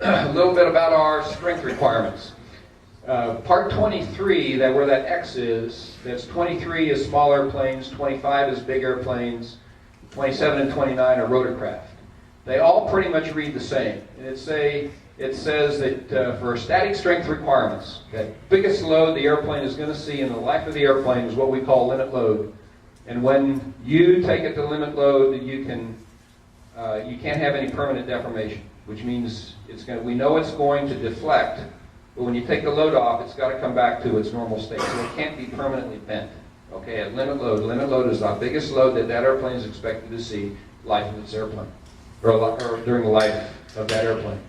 a little bit about our strength requirements. Part 23, where that X is, that's 23 is small airplanes, 25 is big airplanes, 27 and 29 are rotorcraft. They all pretty much read the same. And it says that for static strength requirements, that biggest load the airplane is going to see in the life of the airplane is what we call limit load. And when you take it to limit load, you can't have any permanent deformation, which means we know it's going to deflect, but when you take the load off, it's got to come back to its normal state. So it can't be permanently bent. Okay, at limit load is the biggest load that airplane is expected to see life of its airplane, or during the life of that airplane.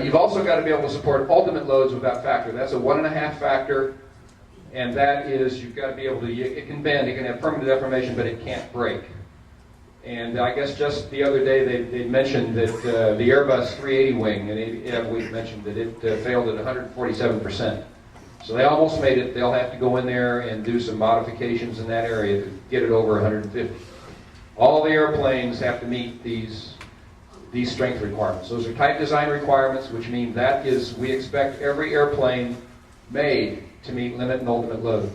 You've also got to be able to support ultimate loads with that factor. That's a 1.5 factor, and that is you've got to be able to. It can bend, it can have permanent deformation, but it can't break. And I guess just the other day they mentioned that the Airbus 380 wing, and we mentioned that it failed at 147%. So they almost made it. They'll have to go in there and do some modifications in that area to get it over 150. All the airplanes have to meet these strength requirements. Those are type design requirements, which mean we expect every airplane made to meet limit and ultimate load.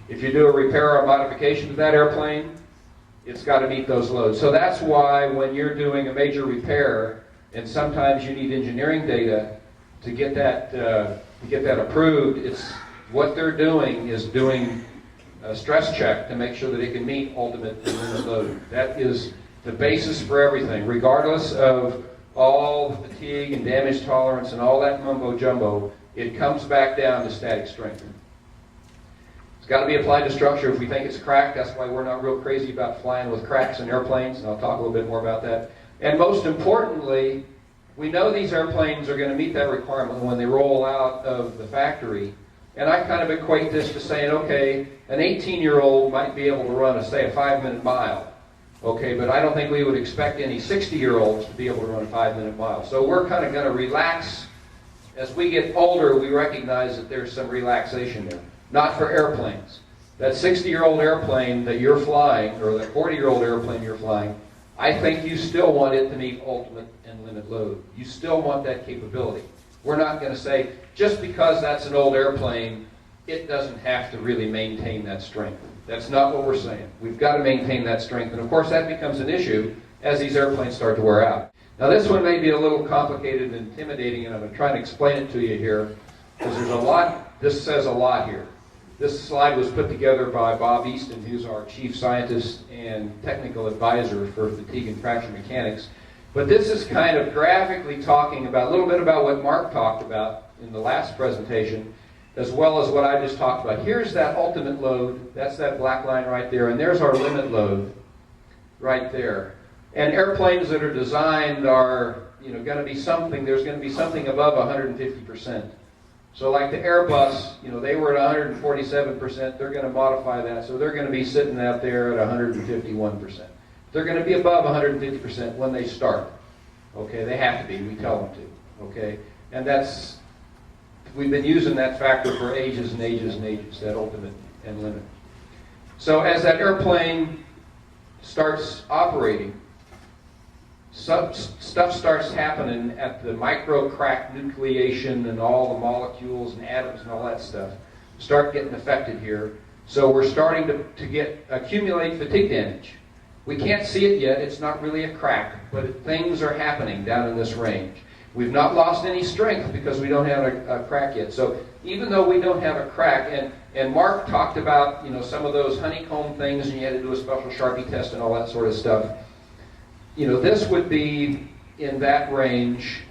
If you do a repair or modification to that airplane, it's got to meet those loads. So that's why when you're doing a major repair, and sometimes you need engineering data to get that approved, it's what they're doing is doing a stress check to make sure that it can meet ultimate and limit load. That is the basis for everything, regardless of all the fatigue and damage tolerance and all that mumbo jumbo. It comes back down to static strength. It's got to be applied to structure. If we think it's cracked, that's why we're not real crazy about flying with cracks in airplanes, and I'll talk a little bit more about that. And most importantly, we know these airplanes are going to meet that requirement when they roll out of the factory. And I kind of equate this to saying, okay, an 18-year-old might be able to run, say, a 5-minute mile. Okay, but I don't think we would expect any 60-year-olds to be able to run a 5-minute mile. So we're kind of going to relax. As we get older, we recognize that there's some relaxation there. Not for airplanes. That 60-year-old airplane that you're flying, or that 40-year-old airplane you're flying, I think you still want it to meet ultimate and limit load. You still want that capability. We're not going to say, just because that's an old airplane, it doesn't have to really maintain that strength. That's not what we're saying. We've got to maintain that strength. And of course, that becomes an issue as these airplanes start to wear out. Now, this one may be a little complicated and intimidating, and I'm going to try and explain it to you here, because there's a lot. This says a lot here. This slide was put together by Bob Easton, who's our chief scientist and technical advisor for fatigue and fracture mechanics. But this is kind of graphically talking about a little bit about what Marv talked about in the last presentation, as well as what I just talked about. Here's that ultimate load. That's that black line right there. And there's our limit load right there. And airplanes that are designed are, going to be something, there's going to be something above 150%. So like the Airbus, they were at 147%. They're going to modify that. So they're going to be sitting out there at 151%. They're going to be above 150% when they start. Okay, they have to be. We tell them to. Okay, and we've been using that factor for ages and ages and ages, that ultimate and limit. So as that airplane starts operating, stuff starts happening at the micro-crack nucleation, and all the molecules and atoms and all that stuff start getting affected here. So we're starting to accumulate fatigue damage. We can't see it yet. It's not really a crack, but things are happening down in this range. We've not lost any strength because we don't have a crack yet. So even though we don't have a crack, and Mark talked about some of those honeycomb things, and you had to do a special Sharpie test and all that sort of stuff. This would be in that range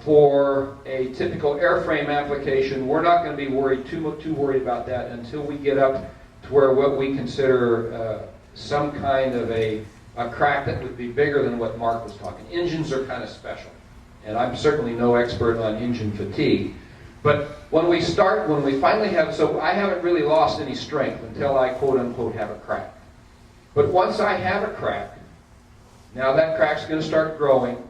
for a typical airframe application. We're not going to be too worried about that until we get up to where what we consider some kind of a crack that would be bigger than what Mark was talking. Engines are kind of special, and I'm certainly no expert on engine fatigue. But when we finally have, so I haven't really lost any strength until I quote unquote have a crack. But once I have a crack, now that crack's going to start growing,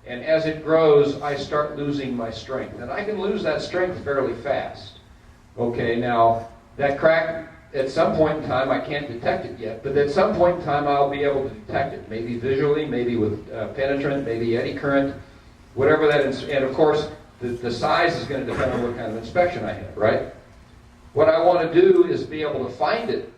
and as it grows, I start losing my strength. And I can lose that strength fairly fast. Okay, now that crack, at some point in time, I can't detect it yet, but at some point in time, I'll be able to detect it, maybe visually, maybe with penetrant, maybe eddy current. Whatever that is, and of course, the size is going to depend on what kind of inspection I have, right? What I want to do is be able to find it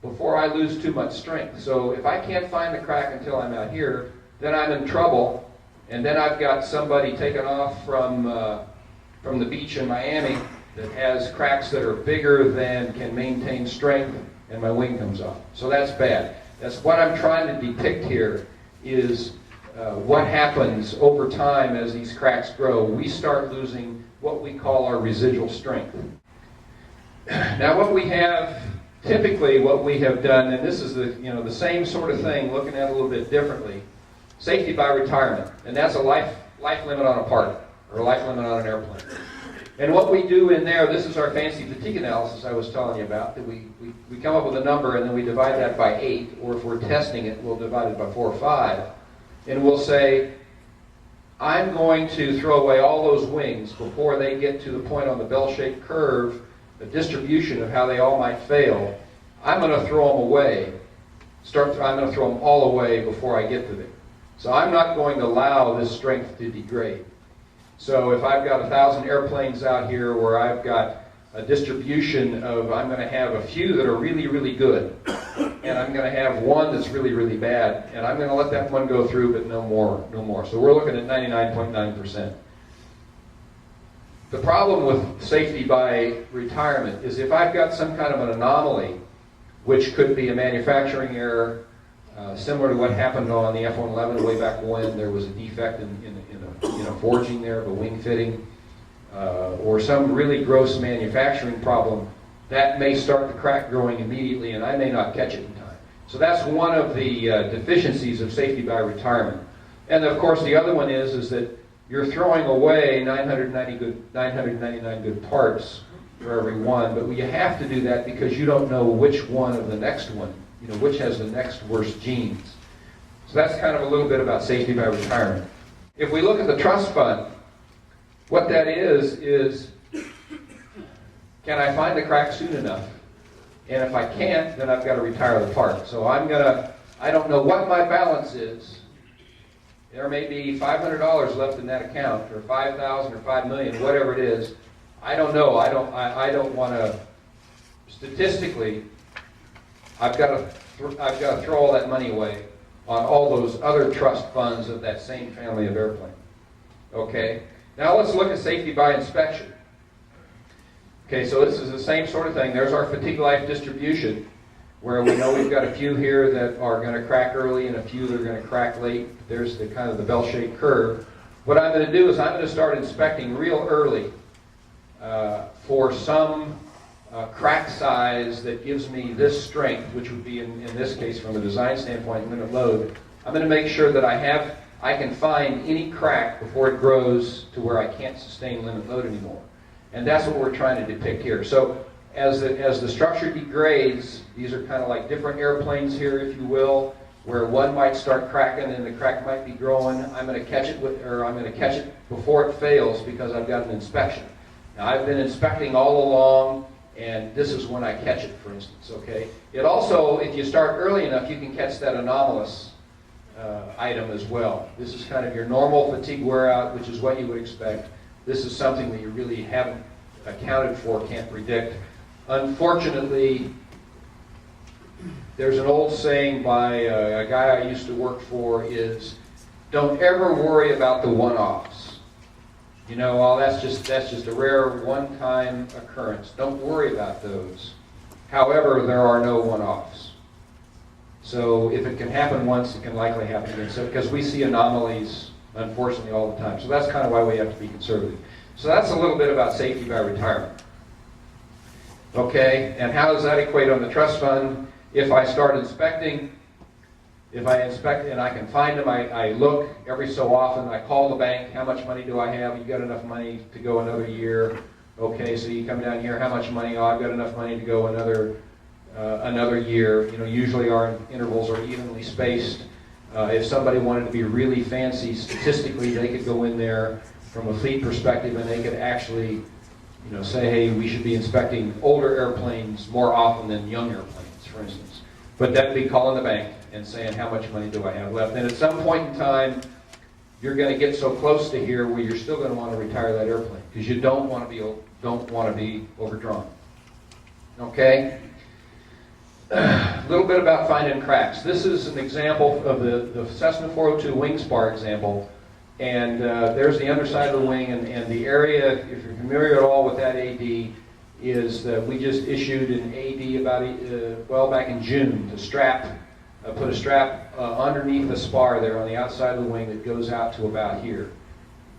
before I lose too much strength. So if I can't find the crack until I'm out here, then I'm in trouble, and then I've got somebody taken off from the beach in Miami that has cracks that are bigger than can maintain strength, and my wing comes off. So that's bad. That's what I'm trying to depict here is what happens over time as these cracks grow. We start losing what we call our residual strength. Now what we have, typically what we have done, and this is the same sort of thing, looking at it a little bit differently, safety by retirement, and that's a life limit on a part, or a life limit on an airplane. And what we do in there, this is our fancy fatigue analysis I was telling you about, that we come up with a number and then we divide that by 8, or if we're testing it, we'll divide it by 4 or 5, and we'll say, I'm going to throw away all those wings before they get to the point on the bell-shaped curve, the distribution of how they all might fail. I'm going to throw them away. I'm going to throw them all away before I get to them. So I'm not going to allow this strength to degrade. So if I've got 1,000 airplanes out here where I've got a distribution of, I'm going to have a few that are really, really good, and I'm going to have one that's really, really bad, and I'm going to let that one go through, but no more. So we're looking at 99.9%. The problem with safety by retirement is if I've got some kind of an anomaly, which could be a manufacturing error, similar to what happened on the F-111 way back when there was a defect in a forging there of a wing fitting, or some really gross manufacturing problem, that may start the crack growing immediately and I may not catch it in time. So that's one of the deficiencies of safety by retirement. And of course the other one is that you're throwing away 999 good parts for every one, but you have to do that because you don't know which one of the next one, which has the next worst genes. So that's kind of a little bit about safety by retirement. If we look at the trust fund, what that is can I find the crack soon enough? And if I can't, then I've got to retire the part. So I don't know what my balance is. There may be $500 left in that account, or $5,000 or $5 million, whatever it is. I don't know. I don't want to. Statistically, I've got to throw all that money away on all those other trust funds of that same family of airplane. Okay. Now let's look at safety by inspection. Okay, so this is the same sort of thing. There's our fatigue life distribution, where we know we've got a few here that are going to crack early and a few that are going to crack late. There's the kind of the bell-shaped curve. What I'm going to do is I'm going to start inspecting real early for some crack size that gives me this strength, which would be in this case from a design standpoint limit load. I'm going to make sure that I can find any crack before it grows to where I can't sustain limit load anymore. And that's what we're trying to depict here. So as the structure degrades, these are kind of like different airplanes here, if you will, where one might start cracking and the crack might be growing. I'm going to catch it before it fails because I've got an inspection. Now I've been inspecting all along, and this is when I catch it, for instance. Okay. It also, if you start early enough, you can catch that anomalous item as well. This is kind of your normal fatigue wear out, which is what you would expect. This is something that you really haven't accounted for, can't predict. Unfortunately, there's an old saying by a guy I used to work for is, don't ever worry about the one-offs. That's just a rare one-time occurrence. Don't worry about those. However, there are no one-offs. So if it can happen once, it can likely happen again. So because we see anomalies, unfortunately, all the time. So that's kind of why we have to be conservative. So that's a little bit about safety by retirement. Okay, and how does that equate on the trust fund? If I start inspecting, if I inspect and I can find them, I look every so often. I call the bank. How much money do I have? You got enough money to go another year? Okay, so you come down here. How much money? Oh, I've got enough money to go another year. Usually our intervals are evenly spaced. If somebody wanted to be really fancy statistically, they could go in there from a fleet perspective and they could actually, say, hey, we should be inspecting older airplanes more often than young airplanes, for instance. But that'd be calling the bank and saying, how much money do I have left? And at some point in time, you're going to get so close to here where you're still going to want to retire that airplane because you don't want to be overdrawn. Okay? A little bit about finding cracks. This is an example of the Cessna 402 wing spar example. And there's the underside of the wing, and the area, if you're familiar at all with that AD, is that we just issued an AD about, back in June to put a strap underneath the spar there on the outside of the wing that goes out to about here.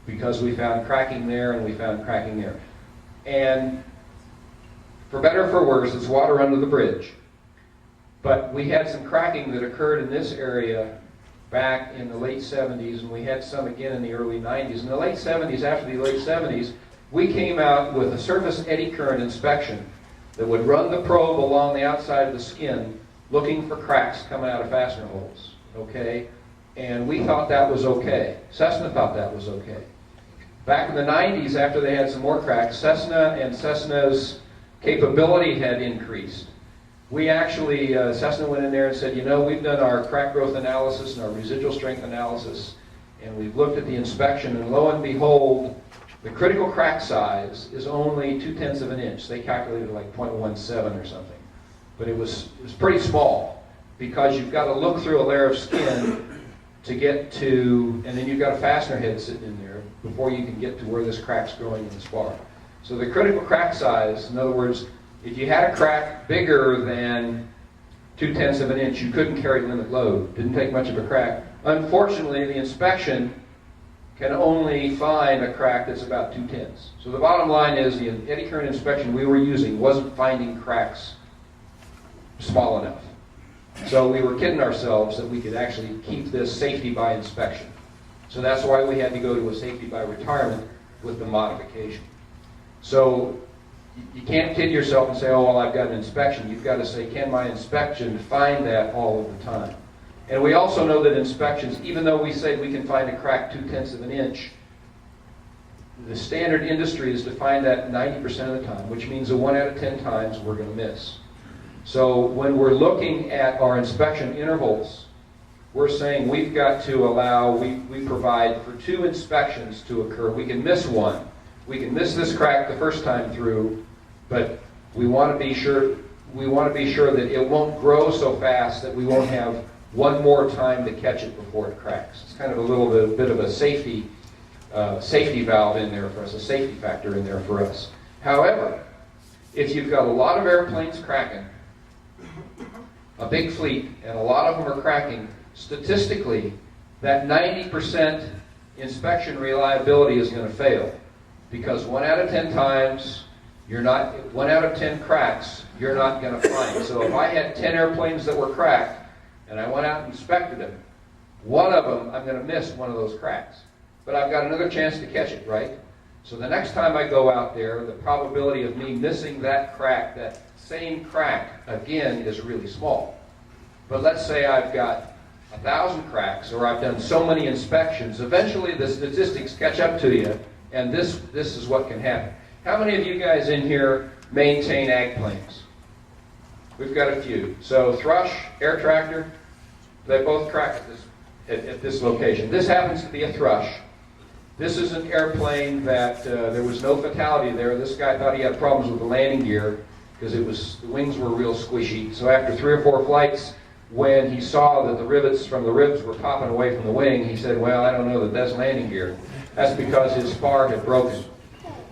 Because we found cracking there and we found cracking there. And for better or for worse, it's water under the bridge. But we had some cracking that occurred in this area back in the late 70s, and we had some again in the early 90s. In the late 70s, after the late 70s, we came out with a surface eddy current inspection that would run the probe along the outside of the skin looking for cracks coming out of fastener holes, okay? And we thought that was okay. Cessna thought that was okay. Back in the 90s, after they had some more cracks, Cessna's capability had increased. We actually, Cessna went in there and said, we've done our crack growth analysis and our residual strength analysis, and we've looked at the inspection, and lo and behold, the critical crack size is only 0.2 of an inch. They calculated like 0.17 or something. But it was pretty small, because you've got to look through a layer of skin to get to, and then you've got a fastener head sitting in there before you can get to where this crack's growing in the spar. So the critical crack size, in other words, if you had a crack bigger than 0.2 of an inch, you couldn't carry limit load. Didn't take much of a crack. Unfortunately, the inspection can only find a crack that's about 0.2. So the bottom line is the eddy current inspection we were using wasn't finding cracks small enough. So we were kidding ourselves that we could actually keep this safety by inspection. So that's why we had to go to a safety by retirement with the modification. So you can't kid yourself and say, oh, well, I've got an inspection. You've got to say, can my inspection find that all of the time? And we also know that inspections, even though we say we can find a crack 0.2 of an inch, the standard industry is to find that 90% of the time, which means that 1 out of 10 times we're going to miss. So when we're looking at our inspection intervals, we're saying we've got to allow, we provide for 2 inspections to occur. We can miss one. We can miss this crack the first time through, but we want to be sure that it won't grow so fast that we won't have one more time to catch it before it cracks. It's kind of a little bit of a safety valve in there for us, a safety factor in there for us. However, if you've got a lot of airplanes cracking, a big fleet, and a lot of them are cracking, statistically, that 90% inspection reliability is going to fail. Because 1 out of 10 times, 1 out of 10 cracks, you're not going to find. So if I had 10 airplanes that were cracked, and I went out and inspected them, one of them, I'm going to miss one of those cracks. But I've got another chance to catch it, right? So the next time I go out there, the probability of me missing that crack, that same crack, again, is really small. But let's say I've got 1,000 cracks, or I've done so many inspections, eventually the statistics catch up to you. And this is what can happen. How many of you guys in here maintain ag planes? We've got a few. So Thrush, Air Tractor, they both crack at this location. This happens to be a Thrush. This is an airplane that there was no fatality there. This guy thought he had problems with the landing gear because the wings were real squishy. So after 3 or 4 flights, when he saw that the rivets from the ribs were popping away from the wing, he said, well, I don't know that that's landing gear. That's because his spar had broken.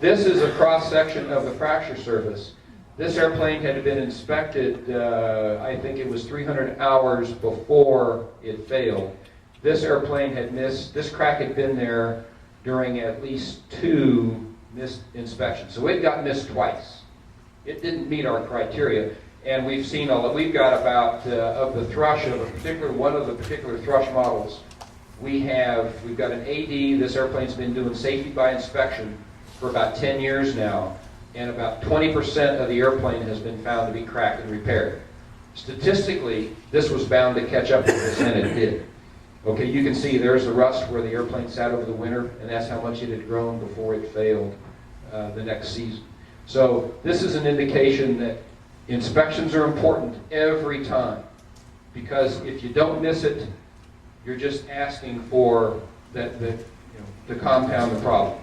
This is a cross-section of the fracture surface. This airplane had been inspected, I think it was 300 hours before it failed. This airplane had missed, this crack had been there during at least 2 missed inspections. So it got missed twice. It didn't meet our criteria. And we've got about, of the Thrush, one of the particular Thrush models, we've got an AD. This airplane's been doing safety by inspection for about 10 years now, and about 20% of the airplane has been found to be cracked and repaired. Statistically, this was bound to catch up with this, and it did. Okay, you can see there's the rust where the airplane sat over the winter, and that's how much it had grown before it failed the next season. So this is an indication that inspections are important every time, because if you don't miss it, you're just asking for to compound the problem.